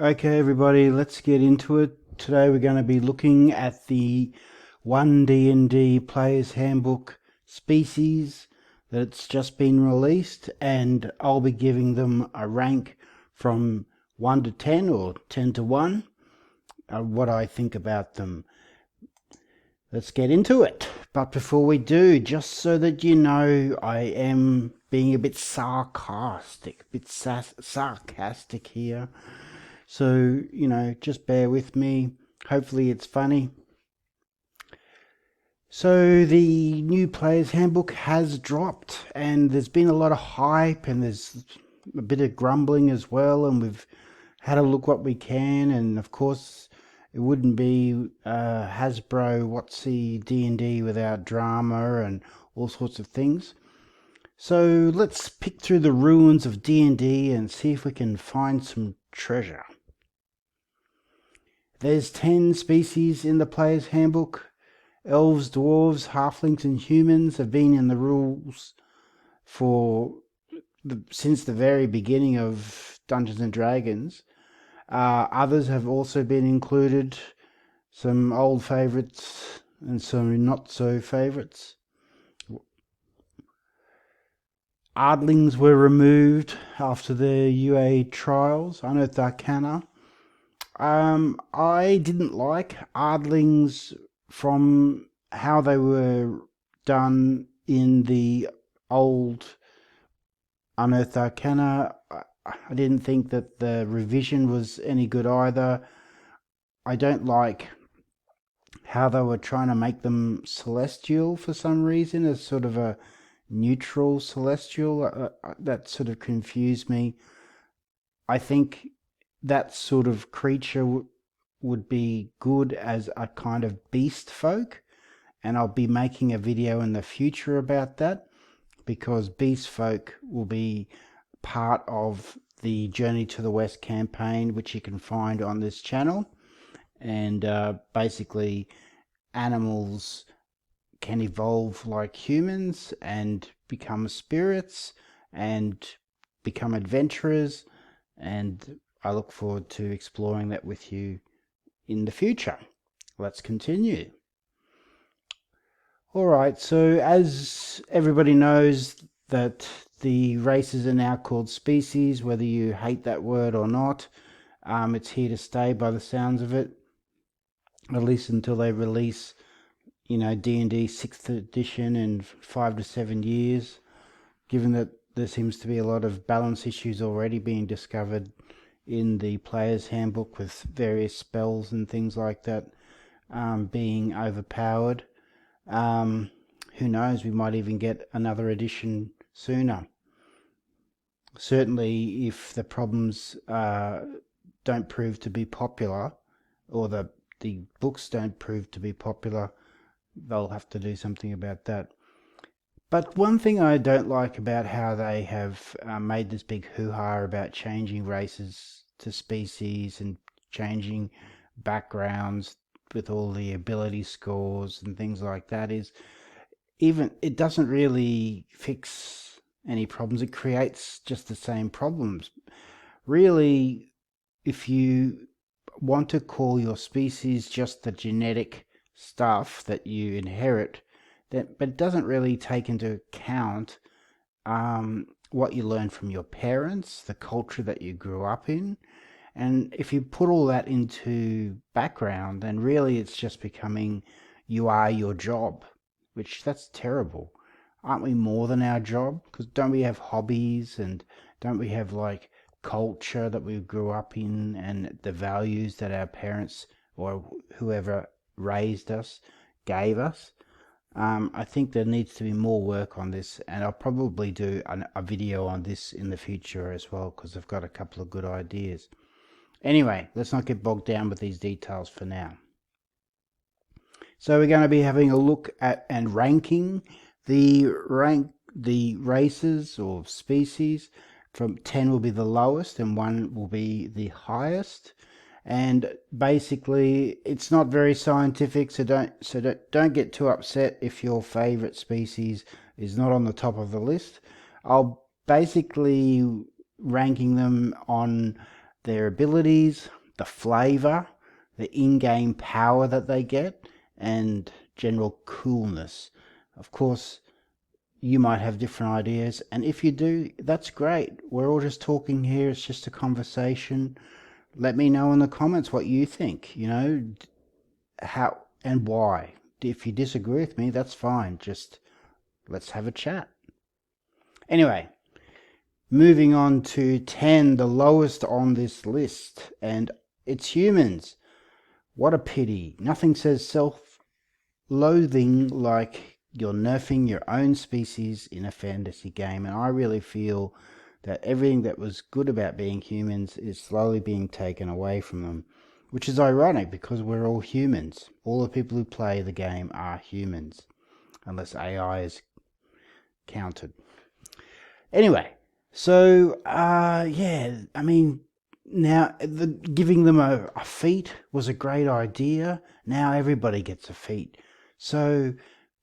Okay, everybody, let's get into it. Today we're going to be looking at the One D&D Player's Handbook Species that's just been released, and I'll be giving them a rank from 1 to 10 or 10 to 1, what I think about them. Let's get into it. But before we do, just so that you know, I am being a bit sarcastic, sarcastic here. So, just bear with me. Hopefully it's funny. So the new Player's Handbook has dropped, and there's been a lot of hype, and there's a bit of grumbling as well, and we've had a look what we can, and of course it wouldn't be Hasbro WotC D&D without drama and all sorts of things. So let's pick through the ruins of D&D and see if we can find some treasure. There's 10 species in the Player's Handbook. Elves, dwarves, halflings and humans have been in the rules since the very beginning of Dungeons and Dragons. Others have also been included, some old favourites and some not so favourites. Ardlings were removed after the UA trials, Unearthed Arcana. I didn't like Ardlings from how they were done in the old Unearthed Arcana. I didn't think that the revision was any good either. I don't like how they were trying to make them celestial for some reason, as sort of a neutral celestial. That sort of confused me. I think that sort of creature would be good as a kind of beast folk, and I'll be making a video in the future about that, because beast folk will be part of the Journey to the West campaign, which you can find on this channel. And basically animals can evolve like humans and become spirits and become adventurers, and I look forward to exploring that with you in the future. Let's continue. Alright, so as everybody knows that the races are now called species, whether you hate that word or not. It's here to stay by the sounds of it, at least until they release, D&D 6th edition in 5 to 7 years, given that there seems to be a lot of balance issues already being discovered in the Player's Handbook, with various spells and things like that being overpowered. Who knows, we might even get another edition sooner. Certainly if the problems don't prove to be popular, or the books don't prove to be popular, they'll have to do something about that. But one thing I don't like about how they have made this big hoo-ha about changing races to species and changing backgrounds with all the ability scores and things like that is, even it doesn't really fix any problems. It creates just the same problems. Really, if you want to call your species just the genetic stuff that you inherit, but it doesn't really take into account what you learn from your parents, the culture that you grew up in. And if you put all that into background, then really it's just becoming you are your job, which that's terrible. Aren't we more than our job? Because don't we have hobbies, and don't we have like culture that we grew up in, and the values that our parents or whoever raised us gave us? I think there needs to be more work on this, and I'll probably do a video on this in the future as well, because I've got a couple of good ideas. Anyway, let's not get bogged down with these details for now. So we're going to be having a look at and ranking the races or species. From 10 will be the lowest and 1 will be the highest. And basically it's not very scientific, so don't get too upset if your favorite species is not on the top of the list. I'll basically ranking them on their abilities, the flavour, the in-game power that they get, and general coolness. Of course, you might have different ideas, and if you do, that's great. We're all just talking here. It's just a conversation. Let me know in the comments what you think, how and why. If you disagree with me, that's fine. Just let's have a chat. Anyway, moving on to 10, the lowest on this list, and it's humans. What a pity. Nothing says self-loathing like you're nerfing your own species in a fantasy game, and I really feel that everything that was good about being humans is slowly being taken away from them, which is ironic because we're all humans. All the people who play the game are humans, unless AI is counted. Anyway, so yeah, I mean, now giving them a feat was a great idea. Now everybody gets a feat. So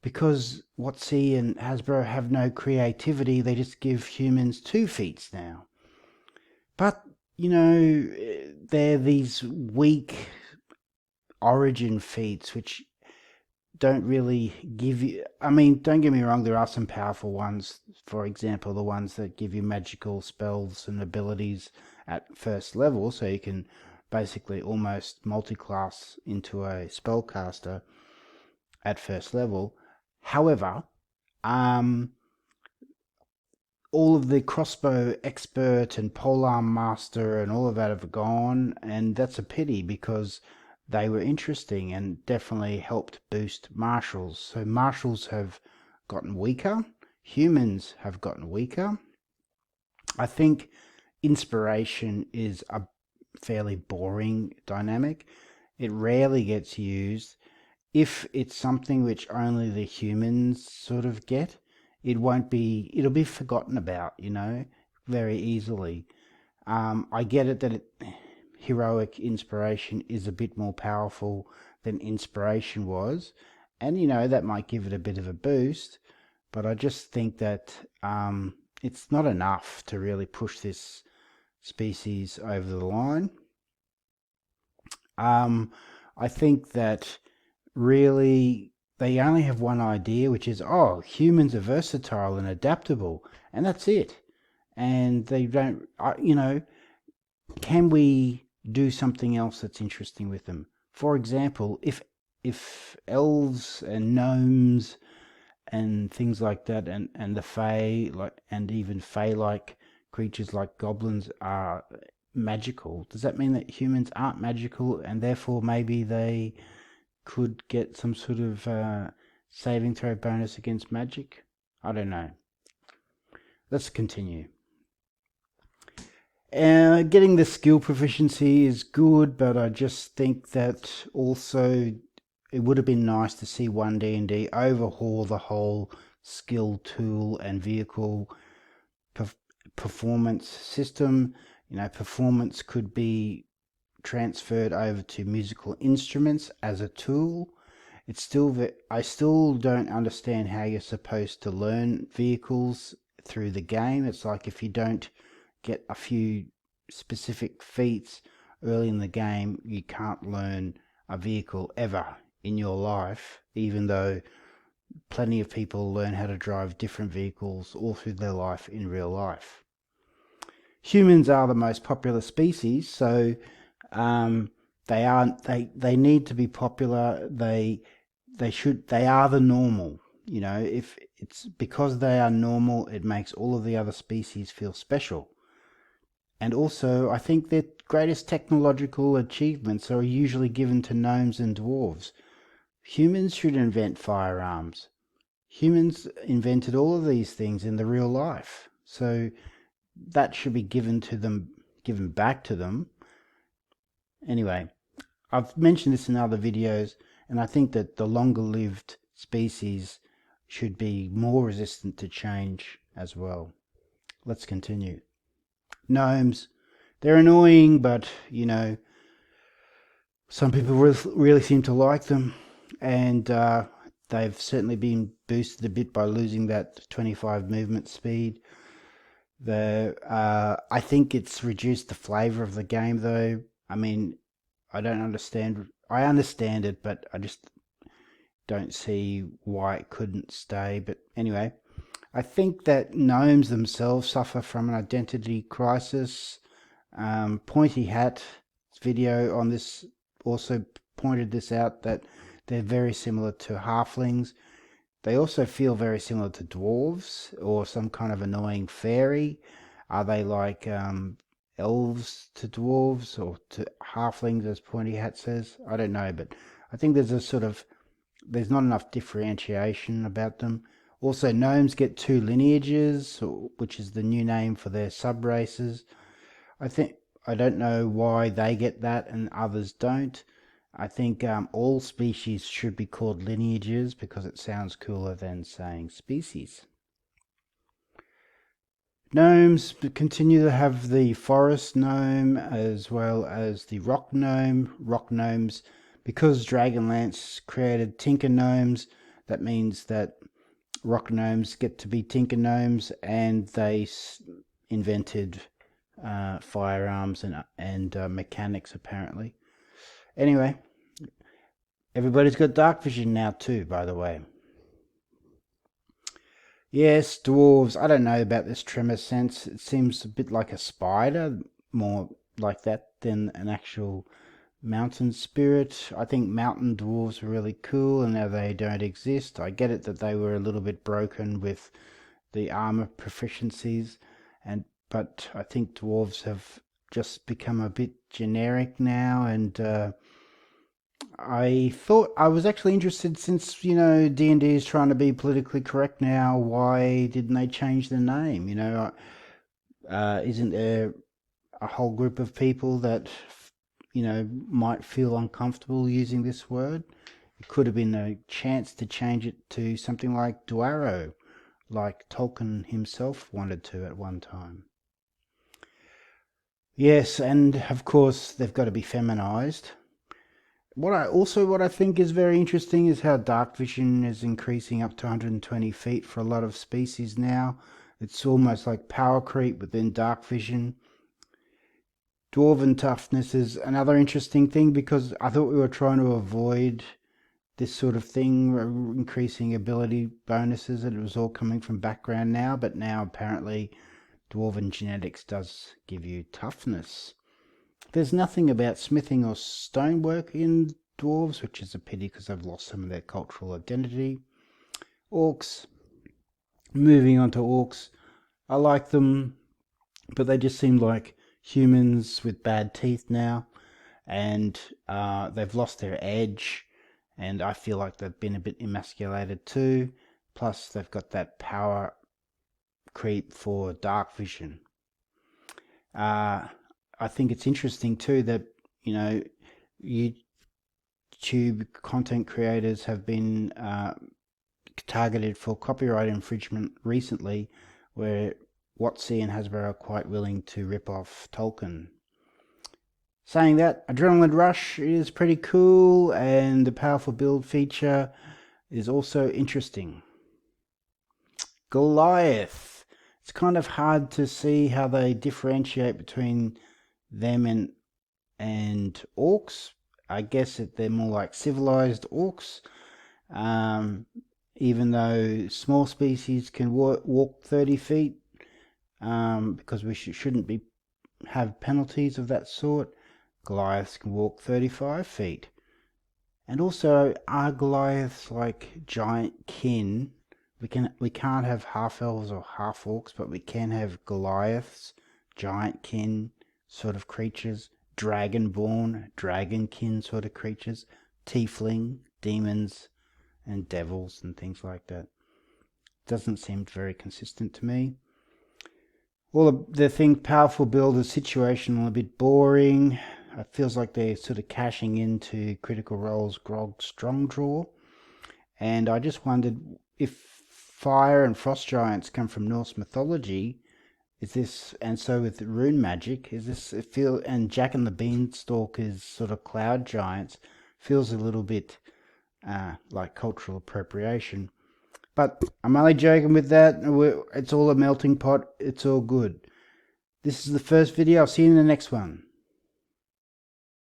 because WotC and Hasbro have no creativity, they just give humans 2 feats now. But, they're these weak origin feats which don't really give you... I mean, don't get me wrong, there are some powerful ones. For example, the ones that give you magical spells and abilities at first level, so you can basically almost multi-class into a spellcaster at first level. However, all of the crossbow expert and polearm master and all of that have gone, and that's a pity because they were interesting and definitely helped boost martials. So martials have gotten weaker, humans have gotten weaker. I think inspiration is a fairly boring dynamic. It rarely gets used. If it's something which only the humans sort of get, it'll be forgotten about, very easily. I get it that heroic inspiration is a bit more powerful than inspiration was, and that might give it a bit of a boost, but I just think that it's not enough to really push this species over the line. I think that really they only have one idea, which is, humans are versatile and adaptable, and that's it. And they don't, can we do something else that's interesting with them? For example, if elves and gnomes and things like that, and the fae, and even fae-like creatures like goblins are magical, does that mean that humans aren't magical, and therefore maybe they could get some sort of saving throw bonus against magic? I don't know. Let's continue. Getting the skill proficiency is good, but I just think that also it would have been nice to see One D&D overhaul the whole skill, tool, and vehicle performance system. Performance could be transferred over to musical instruments as a tool. I still don't understand how you're supposed to learn vehicles through the game. It's like if you don't get a few specific feats early in the game, you can't learn a vehicle ever in your life, even though plenty of people learn how to drive different vehicles all through their life in real life. Humans are the most popular species, so they need to be popular. They are the normal. If it's because they are normal, it makes all of the other species feel special. And also, I think their greatest technological achievements are usually given to gnomes and dwarves. Humans should invent firearms. Humans invented all of these things in the real life, so that should be given back to them. Anyway, I've mentioned this in other videos, and I think that the longer-lived species should be more resistant to change as well. Let's continue. Gnomes, they're annoying, but some people really seem to like them, and they've certainly been boosted a bit by losing that 25 movement speed. I think it's reduced the flavor of the game, though. I mean, I don't understand. I understand it, but I just don't see why it couldn't stay. But anyway, I think that gnomes themselves suffer from an identity crisis. Pointy Hat's video on this also pointed this out, that they're very similar to halflings. They also feel very similar to dwarves or some kind of annoying fairy. Are they like elves to dwarves or to halflings, as Pointy Hat says? I don't know, but I think there's not enough differentiation about them. Also, gnomes get two lineages, which is the new name for their sub-races. I don't know why they get that and others don't. I think all species should be called lineages because it sounds cooler than saying species. Gnomes continue to have the forest gnome as well as the rock gnome. Rock gnomes, because Dragonlance created tinker gnomes, that means that rock gnomes get to be tinker gnomes, and they invented firearms and mechanics apparently. Anyway, everybody's got dark vision now too, by the way. Yes, dwarves. I don't know about this tremor sense. It seems a bit like a spider, more like that than an actual mountain spirit. I think mountain dwarves were really cool, and now they don't exist. I get it that they were a little bit broken with the armor proficiencies, but I think dwarves have just become a bit generic now, and I thought I was actually interested, since D&D is trying to be politically correct now. Why didn't they change the name? Isn't there a whole group of people that might feel uncomfortable using this word? It could have been a chance to change it to something like Dwaro, like Tolkien himself wanted to at one time. Yes, and of course they've got to be feminized. What I think is very interesting is how dark vision is increasing up to 120 feet for a lot of species now. It's almost like power creep within dark vision. Dwarven toughness is another interesting thing, because I thought we were trying to avoid this sort of thing, increasing ability bonuses, and it was all coming from background now, but now apparently Dwarven genetics does give you toughness. There's nothing about smithing or stonework in dwarves, which is a pity because they've lost some of their cultural identity. Orcs. Moving on to orcs. I like them, but they just seem like humans with bad teeth now, and they've lost their edge, and I feel like they've been a bit emasculated too. Plus, they've got that power creep for dark vision. I think it's interesting too that YouTube content creators have been targeted for copyright infringement recently, where WotC and Hasbro are quite willing to rip off Tolkien. Saying that, Adrenaline Rush is pretty cool, and the powerful build feature is also interesting. Goliath. It's kind of hard to see how they differentiate between them and orcs. I guess they're more like civilized orcs, even though small species can walk 30 feet, because we shouldn't have penalties of that sort. Goliaths can walk 35 feet. And also, are Goliaths like giant kin? We can't have half elves or half orcs, but we can have Goliaths, giant kin sort of creatures, dragonborn, dragonkin sort of creatures, tiefling, demons, and devils and things like that. Doesn't seem very consistent to me. All of the powerful build is situational, a bit boring. It feels like they're sort of cashing into Critical Role's Grog Strong Draw. And I just wondered if fire and frost giants come from Norse mythology. Is this, and so with rune magic, and Jack and the Beanstalk is sort of cloud giants, feels a little bit like cultural appropriation. But I'm only joking with that. It's all a melting pot. It's all good. This is the first video. I'll see you in the next one.